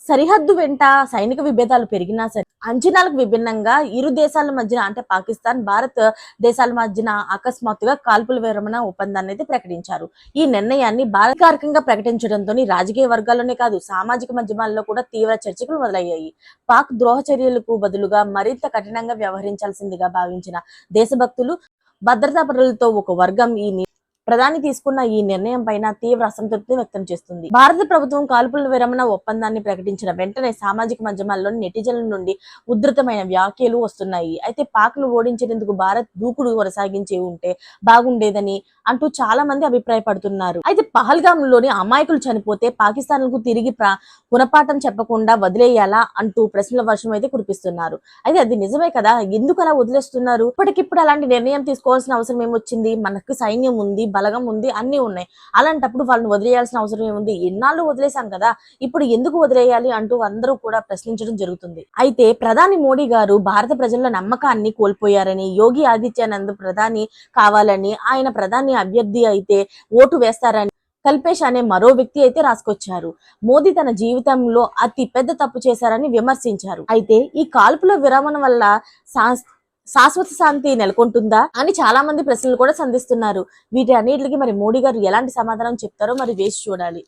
సరిహద్దు వెంట సైనిక విభేదాలు పెరిగినా సరే అంచనాలకు విభిన్నంగా ఇరు దేశాల మధ్యన అంటే పాకిస్తాన్ భారత్ దేశాల మధ్యన అకస్మాత్తుగా కాల్పుల విరమణ ఒప్పందాన్ని అయితే ప్రకటించారు. ఈ నిర్ణయాన్ని అధికారికంగా ప్రకటించడంతో రాజకీయ వర్గాల్లోనే కాదు సామాజిక మాధ్యమాల్లో కూడా తీవ్ర చర్చలు మొదలయ్యాయి. పాక్ ద్రోహ చర్యలకు బదులుగా మరింత కఠినంగా వ్యవహరించాల్సిందిగా భావించిన దేశభక్తులు భద్రతా పరులతో ఒక వర్గం ప్రధాని తీసుకున్న ఈ నిర్ణయం పైన తీవ్ర అసంతృప్తి వ్యక్తం చేస్తుంది. భారత ప్రభుత్వం కాల్పుల విరమణ ఒప్పందాన్ని ప్రకటించిన వెంటనే సామాజిక మాధ్యమాల్లోని నెటిజన్ల నుండి ఉధృతమైన వ్యాఖ్యలు వస్తున్నాయి. అయితే పాక్ ను ఓడించేందుకు భారత్ దూకుడు కొనసాగించి ఉంటే బాగుండేదని అంటూ చాలా మంది అభిప్రాయపడుతున్నారు. అయితే పహల్గామ్ లోని అమాయకులు చనిపోతే పాకిస్తాన్ కు తిరిగి గుణపాఠం చెప్పకుండా వదిలేయాలా అంటూ ప్రశ్నల వర్షం అయితే కురిపిస్తున్నారు. అయితే అది నిజమే కదా, ఎందుకు అలా వదిలేస్తున్నారు? ఇప్పటికిప్పుడు అలాంటి నిర్ణయం తీసుకోవాల్సిన అవసరం ఏమొచ్చింది? మనకు సైన్యం ఉంది, బలగం ఉంది, అన్ని ఉన్నాయి. అలాంటప్పుడు వాళ్ళని వదిలేయాల్సిన అవసరం ఏముంది? ఎన్నాళ్ళు వదిలేసాం కదా, ఇప్పుడు ఎందుకు వదిలేయాలి అంటూ అందరూ కూడా ప్రశ్నించడం జరుగుతుంది. అయితే ప్రధాని మోడీ గారు భారత ప్రజల నమ్మకాన్ని కోల్పోయారని, యోగి ఆదిత్యనాథ్ ప్రధాని కావాలని, ఆయన ప్రధాని అభ్యర్థి అయితే ఓటు వేస్తారని కల్పేష్ అనే మరో వ్యక్తి అయితే రాసుకొచ్చారు. మోదీ తన జీవితంలో అతి పెద్ద తప్పు చేశారని విమర్శించారు. అయితే ఈ కాల్పుల విరమణ వల్ల శాశ్వత శాంతి నెలకొంటుందా అని చాలా మంది ప్రశ్నలు కూడా సంధిస్తున్నారు. వీటి అన్నిటికీ మరి మోడీ గారు ఎలాంటి సమాధానం చెప్తారో మరి వేసి చూడాలి.